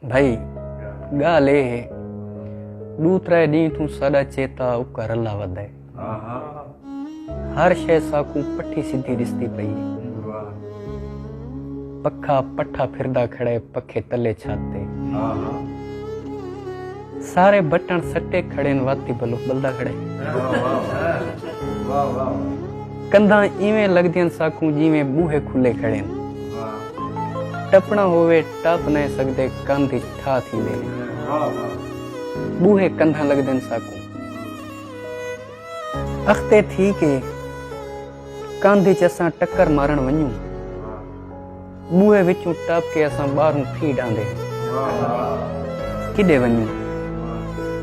भाई गाल ये है दूसरा डी तू सादा चेता उकर अल्लाह वधे हर शय साकू पट्ठी सीधी दिसती पई पखा पट्ठा फिरदा खड़े पखे तले छाते सारे बटन सट्टे खड़े न वाती बलो बलदा खड़े कंधा इवें लगदियन साकू जिवें बूहे खुले खड़े टपना होवे टप नहीं सकते कंध ठा थी दे बूहे कंधा लगदन साकू अख्ते थी के कंध च असां टक्कर मारण वञूं बूहे विचों टप के असां बाहरों थी डांदे किडे वञूं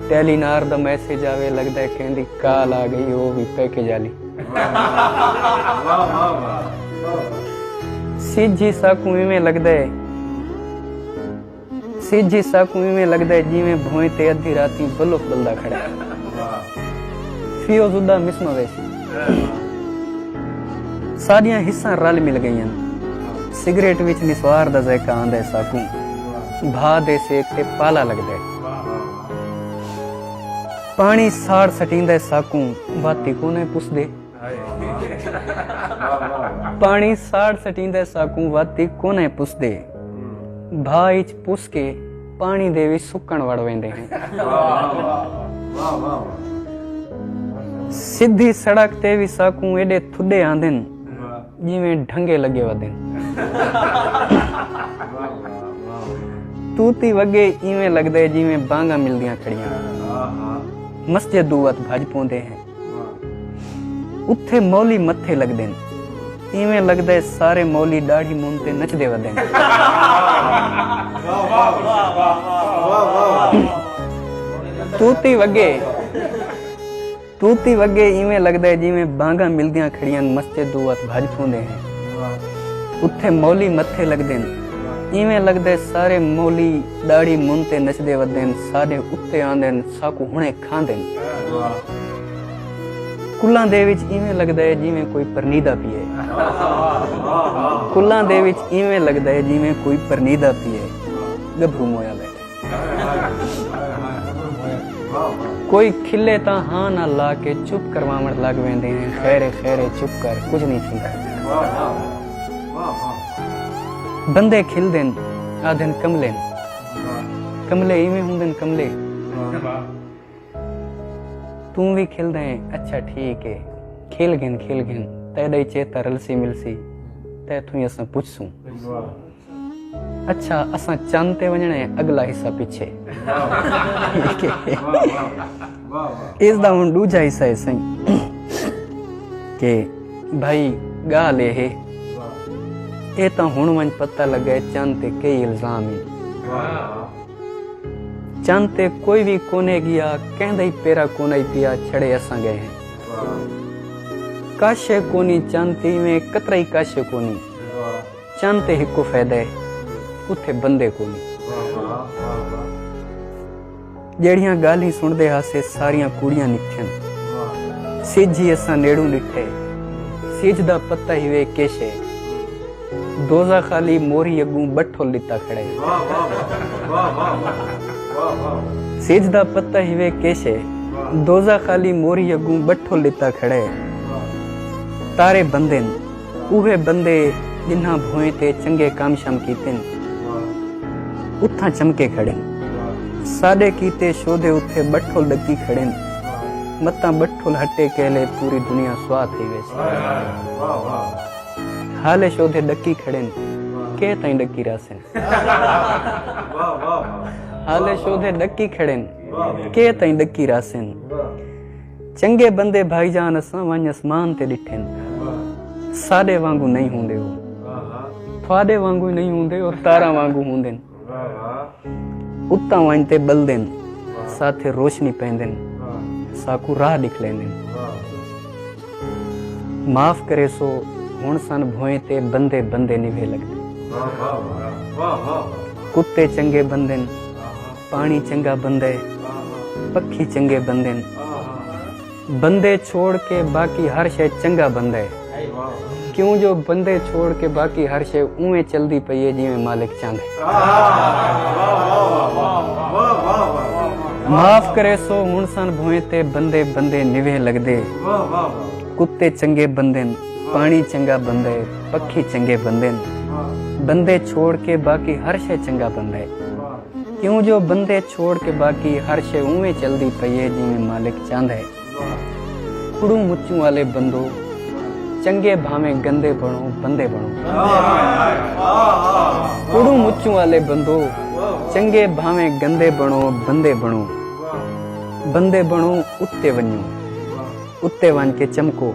टेलीनार दा मैसेज आवे लगदा है कहंदी काल आ गई वो भी पैकेज आली सीजी साकू में लगदा है सीजी साकू में लगदा है जिवें भोए ते अधी राती बलो बलदा खड़ा फियो जुदा मिसमा वैसी सारियां हिस्सा रल मिल गईयां सिगरेट विच निस्वार दा ज़ायका आंदा है साकू भा दे सेक ते पाला लगदा है पानी साड़ सटींदा है साकू वाती कोने पुसदे पानी साड़ सटींदा है साकू वाती कोने पुसदे भाईच पुस के पानी दे विच सुकण वड़ वेंदे हैं सीधी सड़क ते भी साकू एडे थुडे आंदन जिवें ढंगे लगे वदन तूती वगे इवें लगदा है जिवें बांगा मिलदियां खड़ियां मस्जिद दुआत भज पौंदे हैं उत्थे मौली मथे लगदे न इवें लगदा है सारे मौली दाढ़ी मुंह ते नचदे वदे न तूती वगे इवें लगदा है जिवें बांगा मिलदियां खड़ियां मस्जिद दुआत भज पौंदे हैं उत्थे मौली मथे लगदे न इवें लगदा है सारे मौली दाढ़ी मुंह ते नचदे वदे न सारे उत्ते आंदे न साकू हुणे खांदे न कुल्लां दे विच इवें लगदा है जिवें कोई परनीदा पिए कुल्लां दे विच इवें लगदा है जिवें कोई परनीदा पिए गभरू मोया बैठे कोई खिले ता हाँ ना ला के चुप करवावण लग वेंदे हैं खैरे खैरे चुप कर कुछ नहीं थींदा बंदे खिलदेन आदन कमले कमले इवें हुंदन कमले तू भी खिलदे अच्छा ठीक है खिल गिन तेरे चेता रलसी मिलसी ते तू असां पुछसूं अच्छा असां चंद वजने अगला हिस्सा पीछे इसदा हुण दूजा हिस्सा है सही के भाई गाल है ये तो हुण वंज पता लगे चंद ते कई इल्जाम ही चंद ते कोई भी कोने गया कहंदा ही पेरा कोना ही पिया छड़े असां गए हैं काशे कोनी चंद ते में कतरा ही काशे कोनी चंद ते हिको फायदा है उथे बंदे कोनी जेड़ियां गाली सुनदे हासे सारियां कुड़ियां निथ्यन सिजी असां नेड़ू डिठे सिज दा पता ही वे केशे दोजा खाली मोरी अगू बठो लिता खड़े सिजदा पत्ता ही वे केशे दोजा खाली मोरी अगू बठो लिता खड़े तारे बंदे उहे बंदे जिन्हां भोए ते चंगे काम शम कीते उथा चमके खड़े साडे कीते शोधे उथे बठो डकी खड़े मता बठो हटे कहले पूरी दुनिया स्वाह थी वैसे हाले शोधे डकी खड़े के ताईं डकी रासन हाले शोधे डकी खड़े के ताईं डकी रासन चंगे बंदे भाईजान असां वञ आसमान ते डिठन साडे वांगू नहीं हुंदे हो थवाडे वांगू नहीं हुंदे और तारा वांगू हुंदे उतां वञ ते बलदन साथे रोशनी पैंदन साकू राह दिखलेंदन माफ करे सो हुण सन भोए ते बंदे बंदे निभे लगदे कुत्ते चंगे बंदन पानी चंगा बंदे पक्षी चंगे बंदन बंदे छोड़ के बाकी हर शय चंगा बंदा है क्यों जो बंदे छोड़ के बाकी हर शय उवें चलदी पई है जिवें मालिक चांदे। माफ करे सो हुण सन भोए ते बंदे बंदे निवे लगदे कुत्ते चंगे बंदे पानी चंगा बंदे पक्षी चंगे बंदे बंदे छोड़ के बाकी हर शे चंगा बंदा है क्यों जो बंदे छोड़ के बाकी हर शे उवें चलदी पई है जिवें मालिक चांदा है कुड़ू मुच्चू वाले बंदो चंगे भावे गंदे बनो बंदे बनो कुड़ू मुच्चू वाले बंदो चंगे भावे गंदे बनो बंदे बनो उत्ते वन्यो उत्ते वन के चमको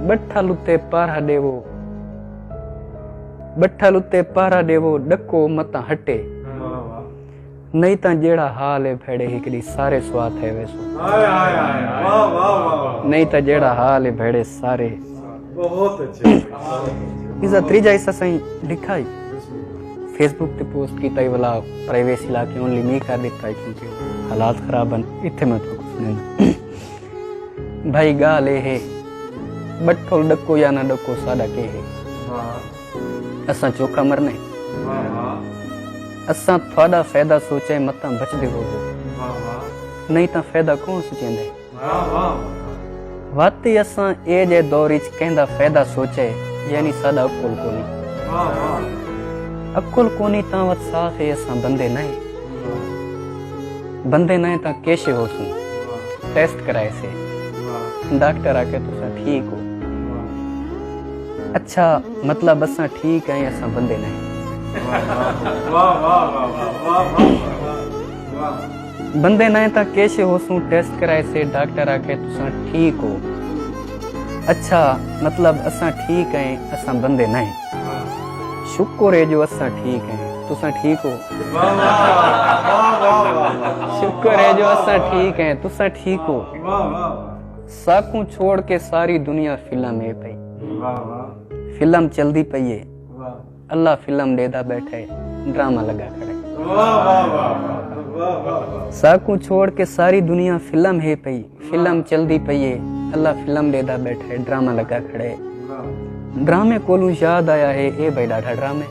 बट्ठा लुत्ते पारा देवो डको मता हटे नहीं ता जेड़ा हाल है भेड़े हिकड़ी सारे स्वाद है वैसो नहीं ता जेड़ा हाल है भेड़े सारे बहुत अच्छे इसा त्रीजा हिस्सा सही लिखाई फेसबुक पे पोस्ट की वाला प्राइवेसी इलाके ओनली नहीं कर देता है क्योंकि हालात खराब हैं इत्थे मैं तो कुछ नहीं भाई गाले है बट्ठो डको या ना डको सादा के है असा चोखा मरने असा थोड़ा फायदा सोचे मत बचदे हो नहीं तो फायदा कौन सोचेंदे वाती असा ए जे दौर च कहंदा फायदा सोचे यानी सादा अकुल कोनी ता वत साफ है असा बंदे नहीं ता केशे हो सु टेस्ट कराए से डॉक्टर आके तुसा ठीक हो अच्छा मतलब असा ठीक है असा बंदे नहीं बंदे नहीं ता कैसे हो सू टेस्ट कराए से डॉक्टर आके तुसा ठीक हो अच्छा मतलब असा ठीक है असा बंदे नहीं शुक्र है जो असा ठीक है तुसा ठीक हो शुक्र है जो असा ठीक है तुसा ठीक हो साकू छोड़ के सारी दुनिया फिल्म है पई फिल्म चलदी पई है अल्लाह फिल्म देदा बैठे ड्रामा लगा खड़े साकू छोड़ के सारी दुनिया फिल्म है पई फिल्म चलदी पई है अल्लाह फिल्म देदा बैठे ड्रामा लगा खड़े ड्रामे कोलू याद आया है ए भाई डाढ़ा ड्रामे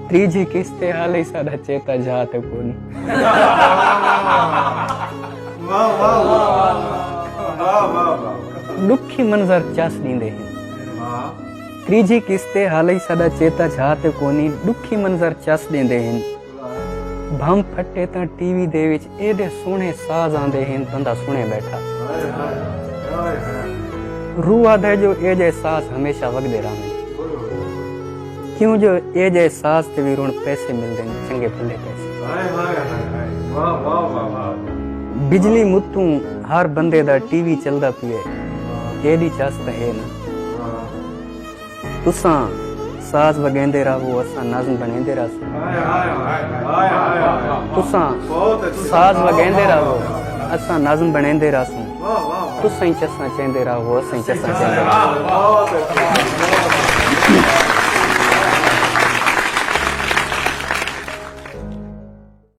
त्रीजी किस्ते हाल ही सादा चेता जाते कोनी दुखी मंजर चास दींदे हैं त्रीजी किस्ते हाल ही सादा चेता जाते कोनी दुखी मंजर चास देंदे हैं भम फटे ता टीवी दे विच एदे सोहणे साज आंदे हैं बंदा सुने बैठा रूह आदे जो ए जे साज हमेशा वगदे रहने क्यों जो ए जे साज ते भी रुण पैसे मिलदे हैं चंगे भले पैसे बिजली मुत्तू हर बंदे दा टीवी चलदा पिए एदी चास ता है ना तुसा साज वगेंदे रहो असा नाज़म बनेंदे रहो तुसा साज वगेंदे रहो असा नाज़म बनेंदे रहो तुसा ही चसा चेंदे रहो असा ही चसा चेंदे रहो